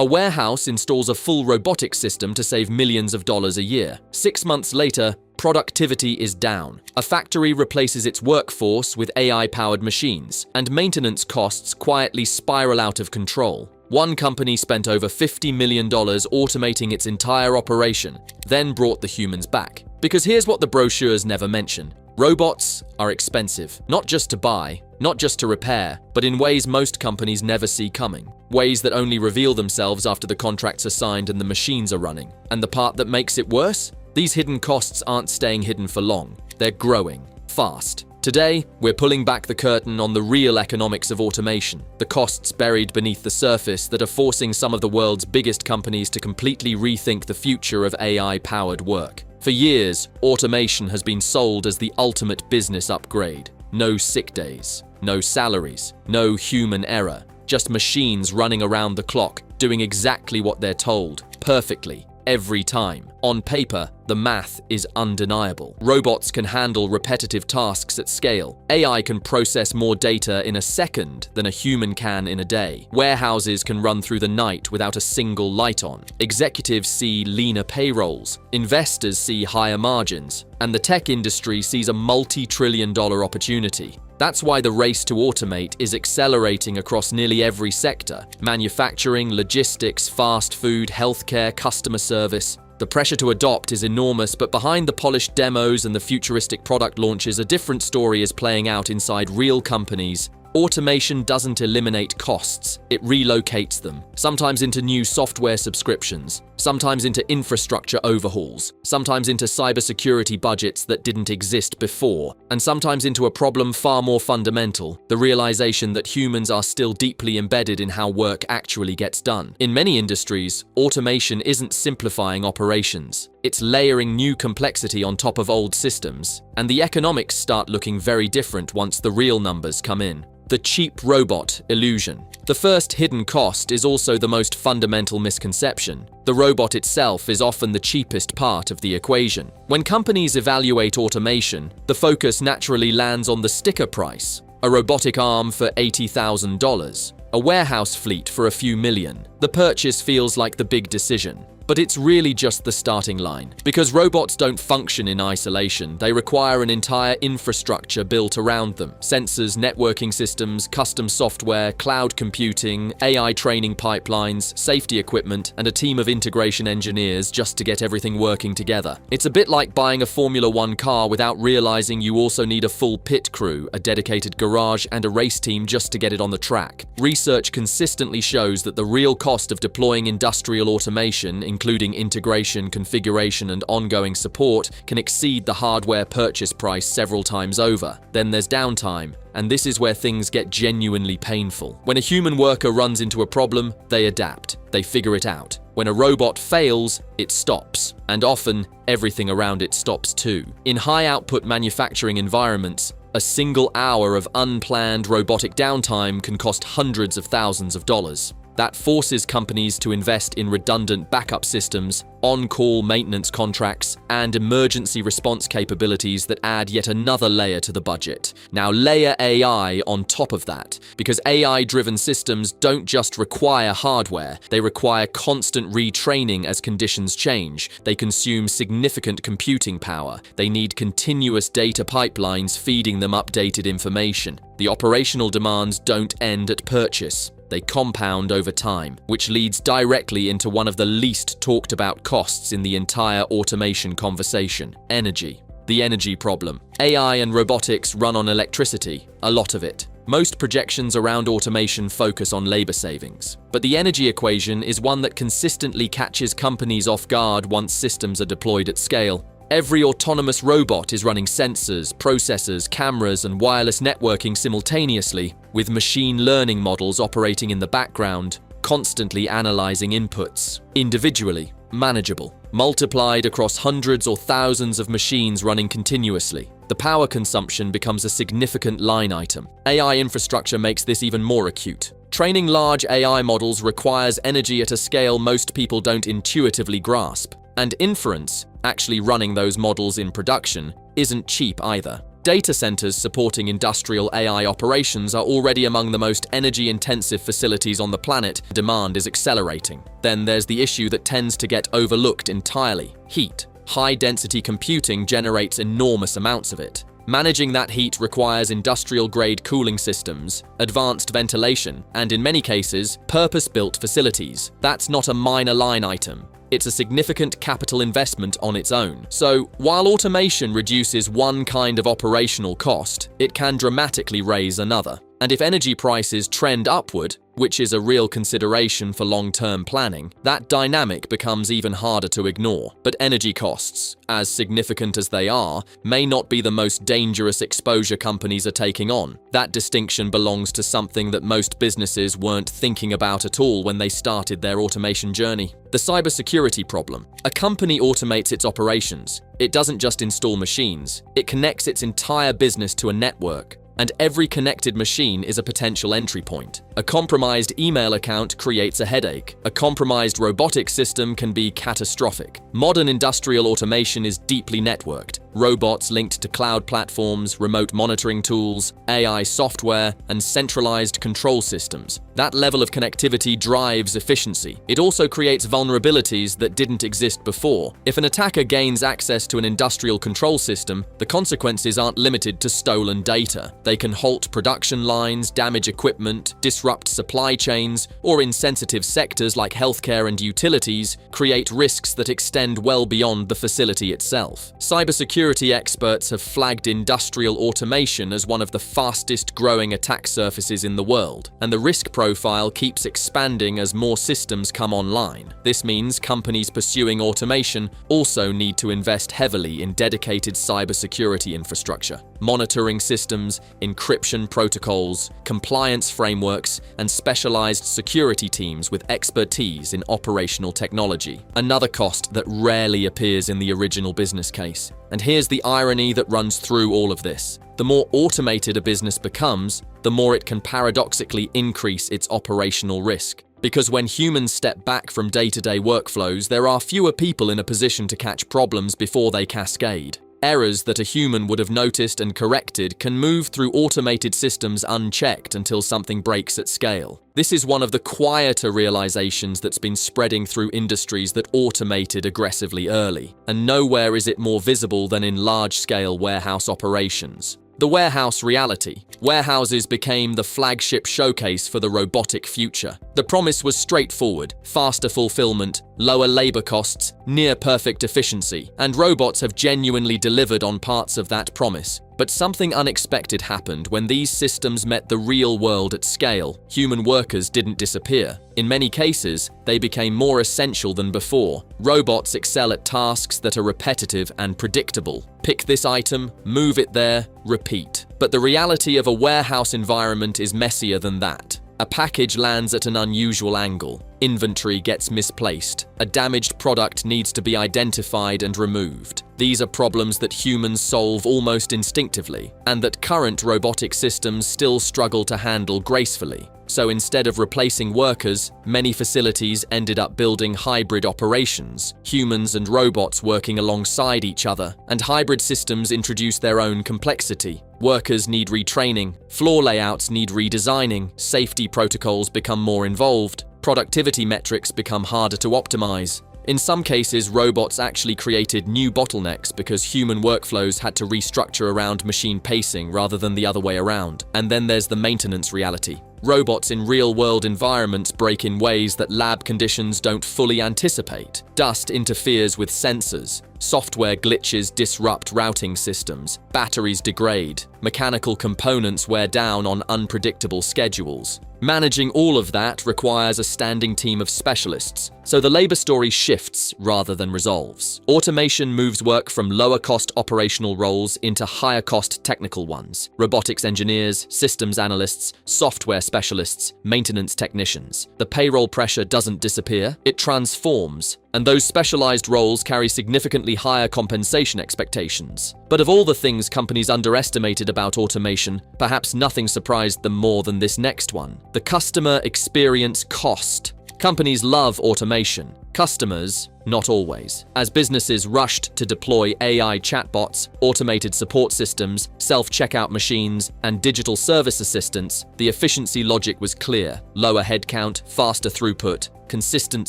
A warehouse installs a full robotics system to save millions of dollars a year. 6 months later, productivity is down. A factory replaces its workforce with AI-powered machines, and maintenance costs quietly spiral out of control. One company spent over $50 million automating its entire operation, then brought the humans back. Because here's what the brochures never mention. Robots are expensive, not just to buy, not just to repair, but in ways most companies never see coming. Ways that only reveal themselves after the contracts are signed and the machines are running. And the part that makes it worse? These hidden costs aren't staying hidden for long. They're growing fast. Today, we're pulling back the curtain on the real economics of automation, the costs buried beneath the surface that are forcing some of the world's biggest companies to completely rethink the future of AI-powered work. For years, automation has been sold as the ultimate business upgrade. No sick days, no salaries, no human error, just machines running around the clock, doing exactly what they're told, perfectly, every time. On paper, the math is undeniable. Robots can handle repetitive tasks at scale. AI can process more data in a second than a human can in a day. Warehouses can run through the night without a single light on. Executives see leaner payrolls. Investors see higher margins. And the tech industry sees a multi-trillion-dollar opportunity. That's why the race to automate is accelerating across nearly every sector: manufacturing, logistics, fast food, healthcare, customer service. The pressure to adopt is enormous, but behind the polished demos and the futuristic product launches, a different story is playing out inside real companies. Automation doesn't eliminate costs, it relocates them, sometimes into new software subscriptions, sometimes into infrastructure overhauls, sometimes into cybersecurity budgets that didn't exist before, and sometimes into a problem far more fundamental: the realization that humans are still deeply embedded in how work actually gets done. In many industries, automation isn't simplifying operations. It's layering new complexity on top of old systems, and the economics start looking very different once the real numbers come in. The cheap robot illusion. The first hidden cost is also the most fundamental misconception. The robot itself is often the cheapest part of the equation. When companies evaluate automation, the focus naturally lands on the sticker price. A robotic arm for $80,000. A warehouse fleet for a few million. The purchase feels like the big decision. But it's really just the starting line. Because robots don't function in isolation, they require an entire infrastructure built around them. Sensors, networking systems, custom software, cloud computing, AI training pipelines, safety equipment, and a team of integration engineers just to get everything working together. It's a bit like buying a Formula One car without realizing you also need a full pit crew, a dedicated garage, and a race team just to get it on the track. Research consistently shows that the real cost of deploying industrial automation, including integration, configuration, and ongoing support, can exceed the hardware purchase price several times over. Then there's downtime, and this is where things get genuinely painful. When a human worker runs into a problem, they adapt, they figure it out. When a robot fails, it stops, and often everything around it stops too. In high-output manufacturing environments, a single hour of unplanned robotic downtime can cost hundreds of thousands of dollars. That forces companies to invest in redundant backup systems, on-call maintenance contracts, and emergency response capabilities that add yet another layer to the budget. Now layer AI on top of that, because AI-driven systems don't just require hardware, they require constant retraining as conditions change. They consume significant computing power. They need continuous data pipelines feeding them updated information. The operational demands don't end at purchase. They compound over time, which leads directly into one of the least talked about costs in the entire automation conversation: energy. The energy problem. AI and robotics run on electricity, a lot of it. Most projections around automation focus on labor savings. But the energy equation is one that consistently catches companies off guard once systems are deployed at scale. Every autonomous robot is running sensors, processors, cameras, and wireless networking simultaneously, with machine learning models operating in the background, constantly analyzing inputs. Individually, manageable. Multiplied across hundreds or thousands of machines running continuously, the power consumption becomes a significant line item. AI infrastructure makes this even more acute. Training large AI models requires energy at a scale most people don't intuitively grasp. And inference, actually running those models in production, isn't cheap either. Data centers supporting industrial AI operations are already among the most energy-intensive facilities on the planet. Demand is accelerating. Then there's the issue that tends to get overlooked entirely: heat. High-density computing generates enormous amounts of it. Managing that heat requires industrial-grade cooling systems, advanced ventilation, and in many cases, purpose-built facilities. That's not a minor line item. It's a significant capital investment on its own. So, while automation reduces one kind of operational cost, it can dramatically raise another. And if energy prices trend upward, which is a real consideration for long-term planning, that dynamic becomes even harder to ignore. But energy costs, as significant as they are, may not be the most dangerous exposure companies are taking on. That distinction belongs to something that most businesses weren't thinking about at all when they started their automation journey: the cybersecurity problem. A company automates its operations. It doesn't just install machines, it connects its entire business to a network. And every connected machine is a potential entry point. A compromised email account creates a headache. A compromised robotics system can be catastrophic. Modern industrial automation is deeply networked. Robots linked to cloud platforms, remote monitoring tools, AI software, and centralized control systems. That level of connectivity drives efficiency. It also creates vulnerabilities that didn't exist before. If an attacker gains access to an industrial control system, the consequences aren't limited to stolen data. They can halt production lines, damage equipment, disrupt supply chains, or in sensitive sectors like healthcare and utilities, create risks that extend well beyond the facility itself. Cybersecurity experts have flagged industrial automation as one of the fastest growing attack surfaces in the world, and the risk profile keeps expanding as more systems come online. This means companies pursuing automation also need to invest heavily in dedicated cybersecurity infrastructure, monitoring systems, encryption protocols, compliance frameworks, and specialized security teams with expertise in operational technology. Another cost that rarely appears in the original business case. And here's the irony that runs through all of this. The more automated a business becomes, the more it can paradoxically increase its operational risk. Because when humans step back from day-to-day workflows, there are fewer people in a position to catch problems before they cascade. Errors that a human would have noticed and corrected can move through automated systems unchecked until something breaks at scale. This is one of the quieter realizations that's been spreading through industries that automated aggressively early, and nowhere is it more visible than in large-scale warehouse operations. The warehouse reality. Warehouses became the flagship showcase for the robotic future. The promise was straightforward: faster fulfillment, lower labor costs, near-perfect efficiency, and robots have genuinely delivered on parts of that promise. But something unexpected happened when these systems met the real world at scale. Human workers didn't disappear. In many cases, they became more essential than before. Robots excel at tasks that are repetitive and predictable. Pick this item, move it there, repeat. But the reality of a warehouse environment is messier than that. A package lands at an unusual angle. Inventory gets misplaced. A damaged product needs to be identified and removed. These are problems that humans solve almost instinctively, and that current robotic systems still struggle to handle gracefully. So instead of replacing workers, many facilities ended up building hybrid operations, humans and robots working alongside each other, and hybrid systems introduce their own complexity. Workers need retraining, floor layouts need redesigning, safety protocols become more involved, productivity metrics become harder to optimize. In some cases, robots actually created new bottlenecks because human workflows had to restructure around machine pacing rather than the other way around. And then there's the maintenance reality. Robots in real-world environments break in ways that lab conditions don't fully anticipate. Dust interferes with sensors. Software glitches disrupt routing systems. Batteries degrade. Mechanical components wear down on unpredictable schedules. Managing all of that requires a standing team of specialists, so the labor story shifts rather than resolves. Automation moves work from lower-cost operational roles into higher-cost technical ones. Robotics engineers, systems analysts, software specialists, maintenance technicians. The payroll pressure doesn't disappear, it transforms, and those specialized roles carry significantly higher compensation expectations. But of all the things companies underestimated about automation, perhaps nothing surprised them more than this next one: the customer experience cost. Companies love automation, Customers, not always. As businesses rushed to deploy AI chatbots, automated support systems, self-checkout machines, and digital service assistants, the efficiency logic was clear: lower headcount, faster throughput, consistent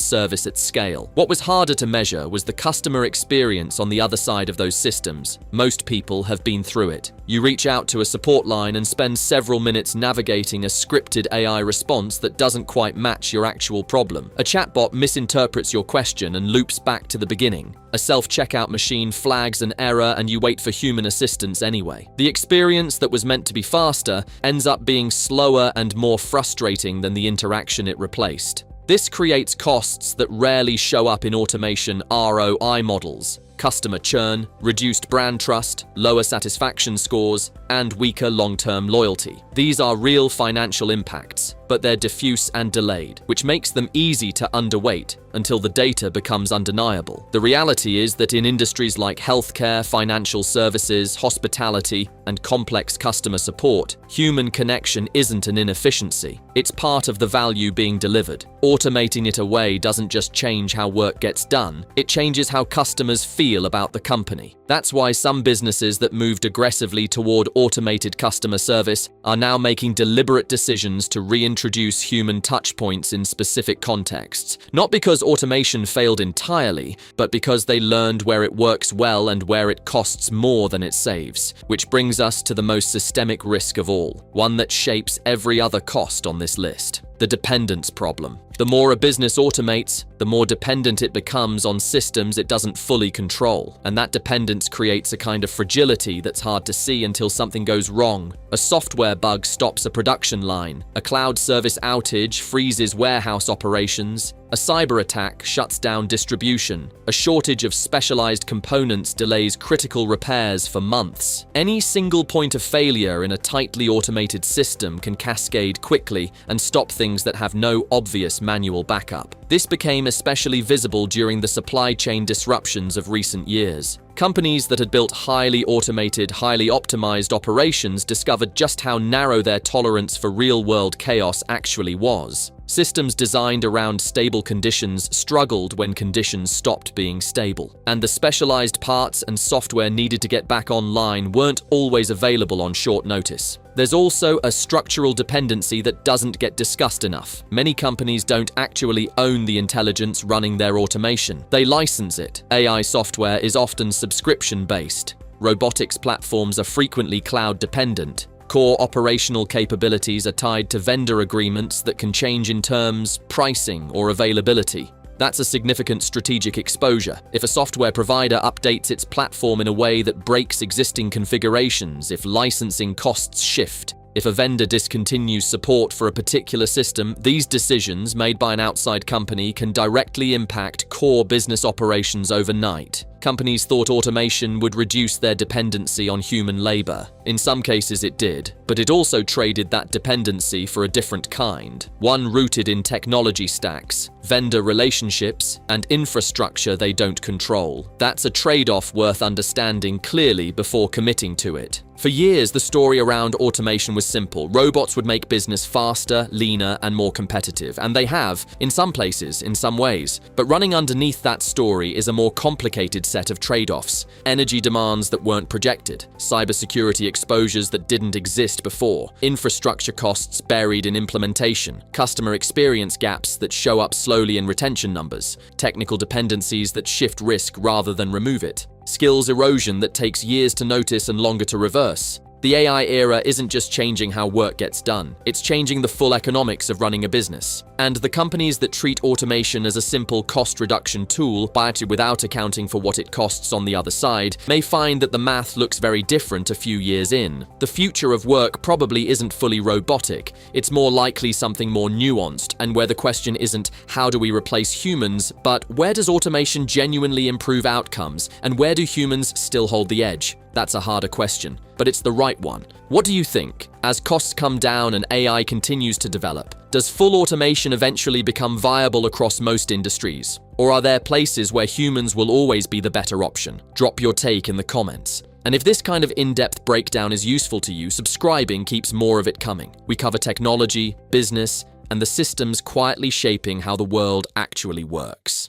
service at scale. What was harder to measure was the customer experience on the other side of those systems. Most people have been through it. You reach out to a support line and spend several minutes navigating a scripted AI response that doesn't quite match your actual problem. A chatbot misinterprets your question and loops back to the beginning. A self-checkout machine flags an error and you wait for human assistance anyway. The experience that was meant to be faster ends up being slower and more frustrating than the interaction it replaced. This creates costs that rarely show up in automation ROI models: customer churn, reduced brand trust, lower satisfaction scores, and weaker long-term loyalty. These are real financial impacts, but they're diffuse and delayed, which makes them easy to underweight until the data becomes undeniable. The reality is that in industries like healthcare, financial services, hospitality, and complex customer support, human connection isn't an inefficiency. It's part of the value being delivered. Automating it away doesn't just change how work gets done, it changes how customers feel about the company. That's why some businesses that moved aggressively toward automated customer service are now making deliberate decisions to reintroduce human touchpoints in specific contexts. Not because automation failed entirely, but because they learned where it works well and where it costs more than it saves. Which brings us to the most systemic risk of all, one that shapes every other cost on this list: the dependence problem. The more a business automates, the more dependent it becomes on systems it doesn't fully control, and that dependence creates a kind of fragility that's hard to see until something goes wrong. A software bug stops a production line, a cloud service outage freezes warehouse operations, a cyber attack shuts down distribution, a shortage of specialized components delays critical repairs for months. Any single point of failure in a tightly automated system can cascade quickly and stop things that have no obvious manual backup. This became especially visible during the supply chain disruptions of recent years. Companies that had built highly automated, highly optimized operations discovered just how narrow their tolerance for real-world chaos actually was. Systems designed around stable conditions struggled when conditions stopped being stable, and the specialized parts and software needed to get back online weren't always available on short notice. There's also a structural dependency that doesn't get discussed enough. Many companies don't actually own the intelligence running their automation. They license it. AI software is often subscription-based. Robotics platforms are frequently cloud-dependent. Core operational capabilities are tied to vendor agreements that can change in terms, pricing, or availability. That's a significant strategic exposure. If a software provider updates its platform in a way that breaks existing configurations, if licensing costs shift, if a vendor discontinues support for a particular system, these decisions made by an outside company can directly impact core business operations overnight. Companies thought automation would reduce their dependency on human labor. In some cases it did, but it also traded that dependency for a different kind, one rooted in technology stacks, vendor relationships, and infrastructure they don't control. That's a trade-off worth understanding clearly before committing to it. For years, the story around automation was simple. Robots would make business faster, leaner, and more competitive, and they have, in some places, in some ways. But running underneath that story is a more complicated set of trade-offs. Energy demands that weren't projected, cybersecurity exposures that didn't exist before, infrastructure costs buried in implementation, customer experience gaps that show up slowly in retention numbers, technical dependencies that shift risk rather than remove it, skills erosion that takes years to notice and longer to reverse. The AI era isn't just changing how work gets done, it's changing the full economics of running a business. And the companies that treat automation as a simple cost reduction tool, but without accounting for what it costs on the other side, may find that the math looks very different a few years in. The future of work probably isn't fully robotic, it's more likely something more nuanced, and where the question isn't how do we replace humans, but where does automation genuinely improve outcomes, and where do humans still hold the edge? That's a harder question, but it's the right one. What do you think? As costs come down and AI continues to develop, does full automation eventually become viable across most industries? Or are there places where humans will always be the better option? Drop your take in the comments. And if this kind of in-depth breakdown is useful to you, subscribing keeps more of it coming. We cover technology, business, and the systems quietly shaping how the world actually works.